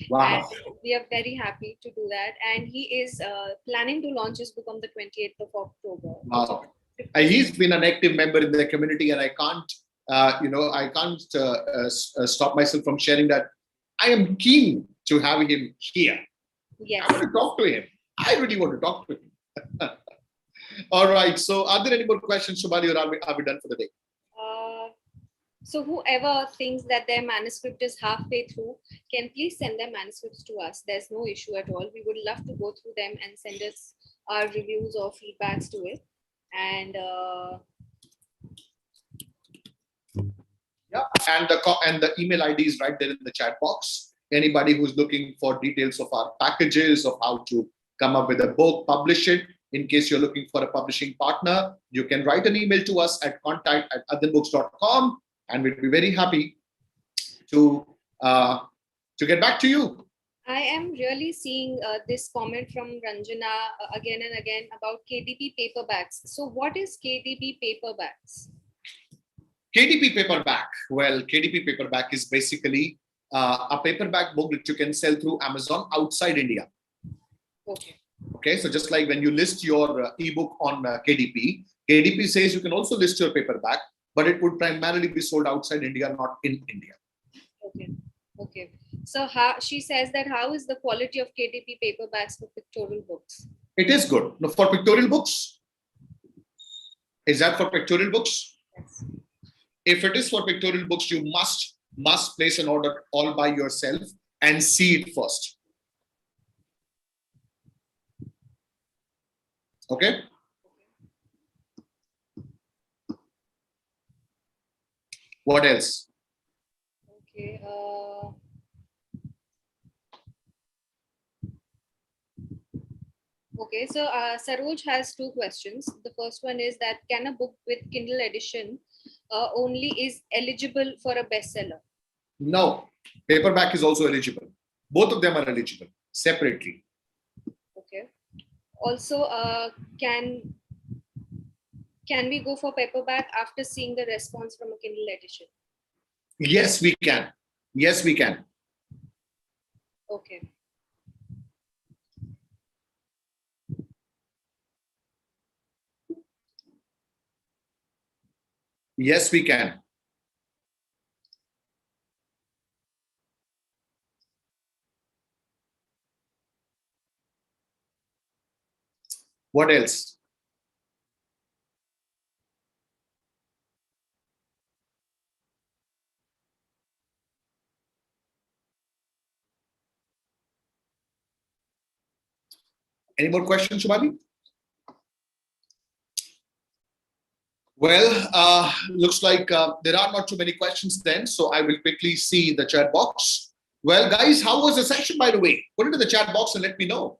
Wow. And we are very happy to do that. And he is planning to launch his book on the 28th of October. Wow. He's been an active member in the community, and I can't stop myself from sharing that. I am keen to have him here. Yes. I want to talk to him. I really want to talk to him. All right. So are there any more questions, Shubhali, or are we done for the day? So whoever thinks that their manuscript is halfway through can please send their manuscripts to us. There's no issue at all. We would love to go through them and send us our reviews or feedbacks to it. And yeah, and the email ID is right there in the chat box. Anybody who's looking for details of our packages, of how to come up with a book, publish it, In case you're looking for a publishing partner, you can write an email to us at contact@adhyanbooks.com, and we'll be very happy to get back to you. I am really seeing this comment from Ranjana again and again about KDP paperbacks. So what is KDP paperbacks? KDP paperback. Well, KDP paperback is basically a paperback book that you can sell through Amazon outside India. Okay. Okay, so just like when you list your ebook on KDP, KDP says you can also list your paperback, but it would primarily be sold outside India, not in India. Okay. Okay. So she says that how is the quality of KDP paperbacks for pictorial books? It is good. No, for pictorial books. Is that for pictorial books? Yes. If it is for pictorial books, you must place an order all by yourself and see it first. Okay. What else? Okay. Okay, so Saroj has two questions. The first one is that can a book with Kindle edition only is eligible for a bestseller? No, paperback is also eligible. Both of them are eligible separately. Okay. Also, can we go for paperback after seeing the response from a Kindle edition? Yes, we can. Yes, we can. Okay. Yes, we can. What else? Any more questions, Shubhali? Well, looks like there are not too many questions then, so I will quickly see the chat box. Well, guys, how was the session, by the way? Put it in the chat box and let me know.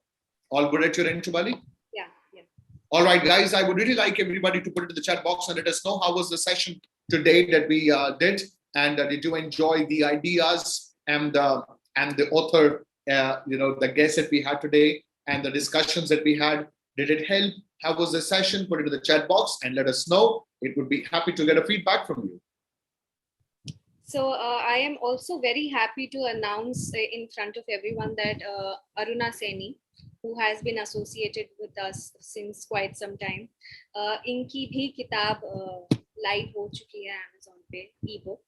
All good at your end, Shubhali? Yeah, yeah. All right, guys, I would really like everybody to put it in the chat box and let us know how was the session today that we did, and did you enjoy the ideas and the author, the guests that we had today and the discussions that we had? Did it help? How was the session? Put it in the chat box and let us know. It would be happy to get a feedback from you. So I am also very happy to announce in front of everyone that Aruna Seni, who has been associated with us since quite some time, इनकी भी किताब live हो चुकी है Amazon पे ebook.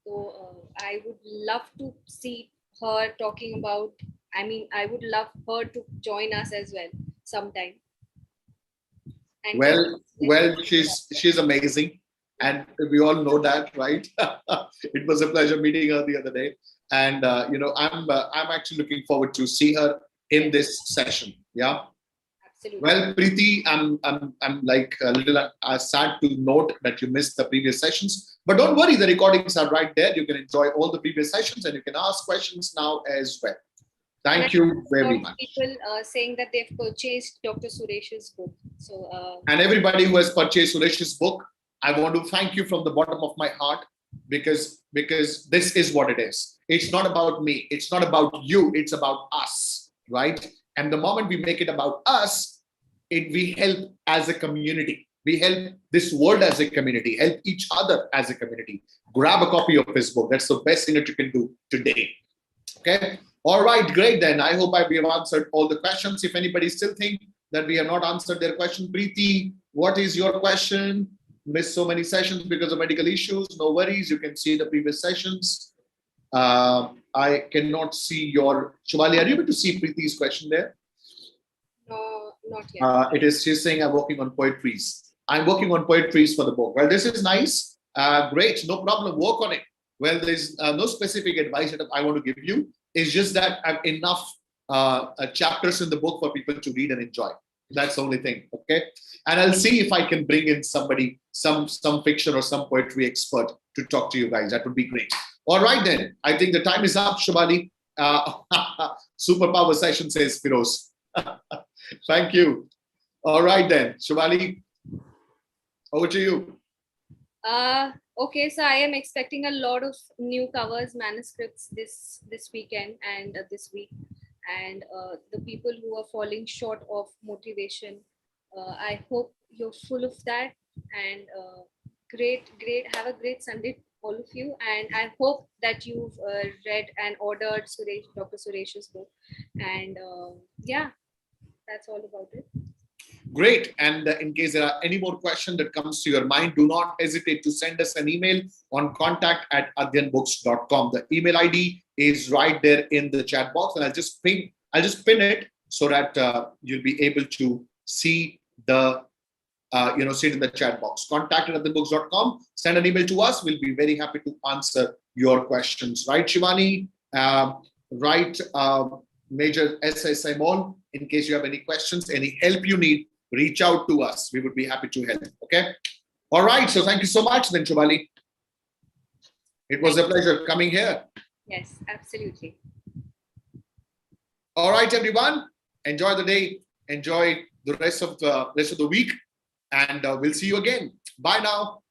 So I would love to see her talking about. I mean, I would love her to join us as well sometime. And well, she's amazing, and we all know that, right? It was a pleasure meeting her the other day, and I'm actually looking forward to see her in this session. Yeah. Absolutely. Well, Preeti, I'm like a little sad to note that you missed the previous sessions, but don't worry, the recordings are right there. You can enjoy all the previous sessions, and you can ask questions now as well. Thank you very much. People saying that they've purchased Dr. Suresh's book. So and everybody who has purchased Suresh's book, I want to thank you from the bottom of my heart, because this is what it is. It's not about me. It's not about you. It's about us, right? And the moment we make it about us, we help as a community. We help this world as a community, help each other as a community. Grab a copy of his book. That's the best thing that you can do today. Okay. All right, great then. I hope we have answered all the questions. If anybody still think that we have not answered their question, Preeti, what is your question? Missed so many sessions because of medical issues. No worries. You can see the previous sessions. I cannot see your... Shubhali, are you able to see Preeti's question there? No, not yet. It is, she's saying, I'm working on poetries. I'm working on poetries for the book. Well, this is nice. Great. No problem. Work on it. Well, there's no specific advice that I want to give you. It's just that I have enough chapters in the book for people to read and enjoy. That's the only thing. Okay. And I'll see if I can bring in somebody, some fiction or some poetry expert to talk to you guys. That would be great. All right, then. I think the time is up, Shubhali. Superpower session, says Firoz. Thank you. All right then, Shivali, over to you. Okay, so I am expecting a lot of new covers, manuscripts this weekend and this week, and the people who are falling short of motivation, I hope you're full of that, and great, have a great Sunday, all of you, and I hope that you've read and ordered Dr. Suresh's book, and yeah, that's all about it. Great. And in case there are any more questions that comes to your mind, do not hesitate to send us an email on contact@adhyanbooks.com. The email ID is right there in the chat box, and I'll just pin it so that you'll be able to see the see it in the chat box. Contact@adhyanbooks.com. Send an email to us. We'll be very happy to answer your questions. Right, Shivani? Right, Major S.A. Simon. In case you have any questions, any help you need, reach out to us. We would be happy to help. Okay. All right. So thank you so much, then, Shivali. It was a pleasure coming here. Yes, absolutely. All right, everyone. Enjoy the day. Enjoy the rest of the week, and we'll see you again. Bye now.